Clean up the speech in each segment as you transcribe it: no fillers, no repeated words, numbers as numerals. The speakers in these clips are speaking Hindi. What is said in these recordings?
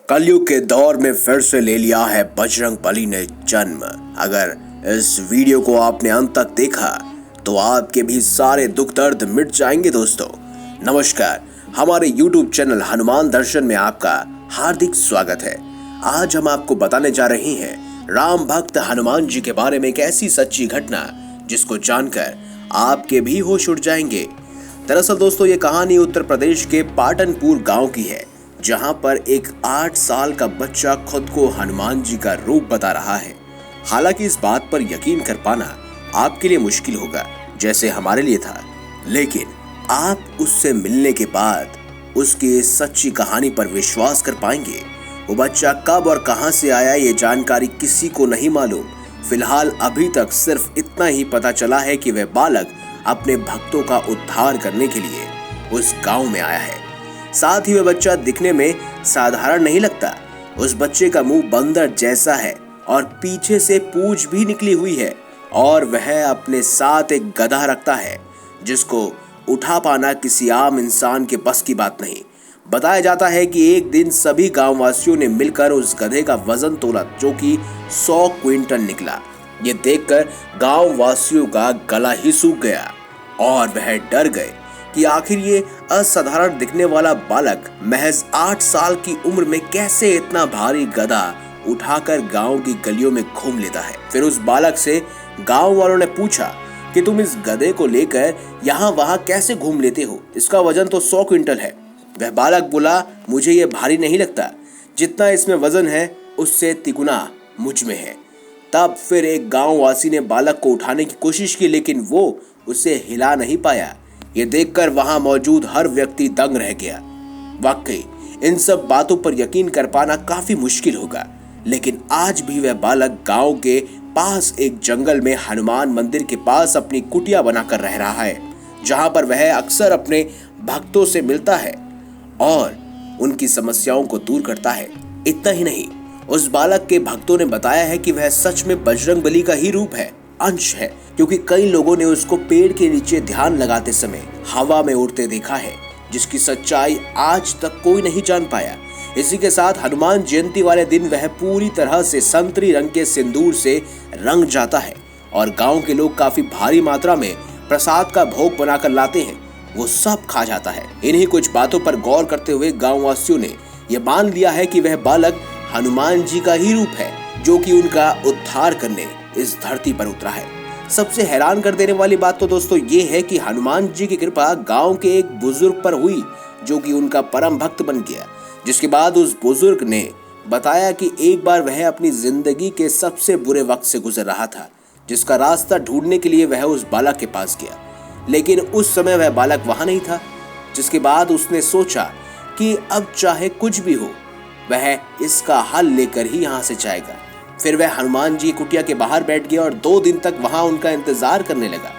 कलयुग के दौर में फिर से ले लिया है बजरंग बली ने जन्म। अगर इस वीडियो को आपने अंत तक देखा तो आपके भी सारे दुख दर्द मिट जाएंगे। दोस्तों नमस्कार, हमारे YouTube चैनल हनुमान दर्शन में आपका हार्दिक स्वागत है। आज हम आपको बताने जा रहे हैं राम भक्त हनुमान जी के बारे में एक ऐसी सच्ची घटना जिसको जानकर आपके भी होश उड़ जाएंगे। दरअसल दोस्तों ये कहानी उत्तर प्रदेश के पाटनपुर गांव की है, जहां पर एक 8 साल का बच्चा खुद को हनुमान जी का रूप बता रहा है। हालांकि इस बात पर यकीन कर पाना आपके लिए मुश्किल होगा जैसे हमारे लिए था, लेकिन आप उससे मिलने के बाद उसकी इस सच्ची कहानी पर विश्वास कर पाएंगे। वो बच्चा कब और कहां से आया ये जानकारी किसी को नहीं मालूम। फिलहाल अभी तक सिर्फ इतना ही पता चला है कि वह बालक अपने भक्तों का उद्धार करने के लिए उस गांव में आया है। साथ ही वह बच्चा दिखने में साधारण नहीं लगता। उस बच्चे का मुंह बंदर जैसा है और पीछे से पूंछ भी निकली हुई है, और वह अपने साथ एक गधा रखता है जिसको उठा पाना किसी आम इंसान के बस की बात नहीं। बताया जाता है कि एक दिन सभी गांववासियों ने मिलकर उस गधे का वजन तोला, जो कि 100 क्विंटल निकला। ये देखकर गांववासियों का गला ही सूख गया और वह डर गए कि आखिर ये असाधारण दिखने वाला बालक महज 8 साल की उम्र में कैसे इतना भारी गधा उठाकर गांव की गलियों में घूम लेता है। फिर उस बालक से गांव वालों ने पूछा कि तुम इस गधे को लेकर यहाँ वहाँ कैसे घूम लेते हो, इसका वजन तो 100 क्विंटल है। वह बालक बोला, मुझे ये भारी नहीं लगता, जितना इसमें वजन है उससे तिगुना मुझ में है। तब फिर एक गांववासी ने बालक को उठाने की कोशिश की, लेकिन वो उसे हिला नहीं पाया। ये देखकर वहां मौजूद हर व्यक्ति दंग रह गया। वाकई इन सब बातों पर यकीन कर पाना काफी मुश्किल होगा, लेकिन आज भी वह बालक गांव के पास एक जंगल में हनुमान मंदिर के पास अपनी कुटिया बनाकर रह रहा है, जहां पर वह अक्सर अपने भक्तों से मिलता है और उनकी समस्याओं को दूर करता है। इतना ही नहीं, उस बालक के भक्तों ने बताया है कि वह सच में बजरंग बली का ही रूप है, अंश है, क्योंकि कई लोगों ने उसको पेड़ के नीचे ध्यान लगाते समय हवा में उड़ते देखा है, जिसकी सच्चाई आज तक कोई नहीं जान पाया। इसी के साथ हनुमान जयंती वाले दिन वह पूरी तरह से संतरी रंग के सिंदूर से रंग जाता है और गांव के लोग काफी भारी मात्रा में प्रसाद का भोग बनाकर लाते हैं, वो सब खा जाता है। इन्हीं कुछ बातों पर गौर करते हुए गाँव वासियों ने यह मान लिया है कि वह बालक हनुमान जी का ही रूप है, जो कि उनका उद्धार करने इस धरती पर उतरा है। सबसे हैरान कर देने वाली बात तो दोस्तों ये है कि हनुमान जी की कृपा गांव के एक बुजुर्ग पर हुई, जो कि उनका परम भक्त बन गया। जिसके बाद उस बुजुर्ग ने बताया कि एक बार वह अपनी जिंदगी के सबसे बुरे वक्त से गुजर रहा था, जिसका रास्ता ढूंढने के लिए वह उस बालक के पास गया, लेकिन उस समय वह बालक वहां नहीं था। जिसके बाद उसने सोचा कि अब चाहे कुछ भी हो वह इसका हल लेकर ही यहाँ से जाएगा। फिर वह हनुमान जी कुटिया के बाहर बैठ गया और 2 दिन तक वहां उनका इंतजार करने लगा।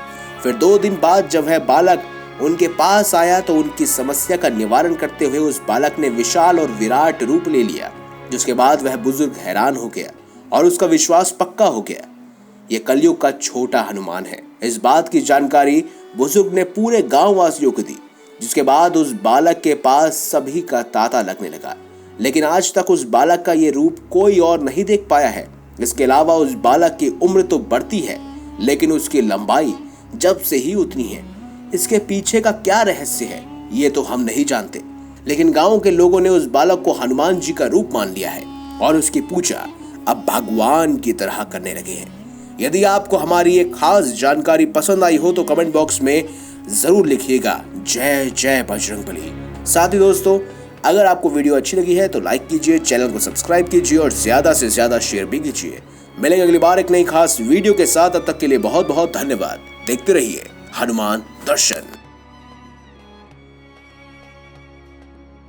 फिर 2 दिन बाद जब वह बालक उनके पास आया तो उनकी समस्या का निवारण करते हुए उस बालक ने विशाल और विराट रूप ले लिया। जिसके बाद वह बुजुर्ग हैरान हो गया और उसका विश्वास पक्का हो गया, ये कलयुग का छोटा हनुमान है। इस बात की जानकारी बुजुर्ग ने पूरे गाँव वासियों को दी। जिसके बाद उस बालक के पास सभी का तांता लगने लगा, लेकिन आज तक उस बालक का ये रूप कोई और नहीं देख पाया है। इसके अलावा उस बालक की उम्र तो बढ़ती है, लेकिन उसकी लंबाई जब से ही उतनी है। इसके पीछे का क्या रहस्य है ये तो हम नहीं जानते, लेकिन गांव के लोगों ने उस बालक को हनुमान जी का रूप मान लिया है और उसकी पूजा अब भगवान की तरह करने लगे हैं। यदि आपको हमारी ये खास जानकारी पसंद आई हो तो कमेंट बॉक्स में जरूर लिखिएगा जय जय बजरंग बली। साथ ही दोस्तों अगर आपको वीडियो अच्छी लगी है तो लाइक कीजिए, चैनल को सब्सक्राइब कीजिए और ज्यादा से ज्यादा शेयर भी कीजिए। मिलेंगे अगली बार एक नई खास वीडियो के साथ, तब तक के लिए बहुत बहुत धन्यवाद। देखते रहिए हनुमान दर्शन।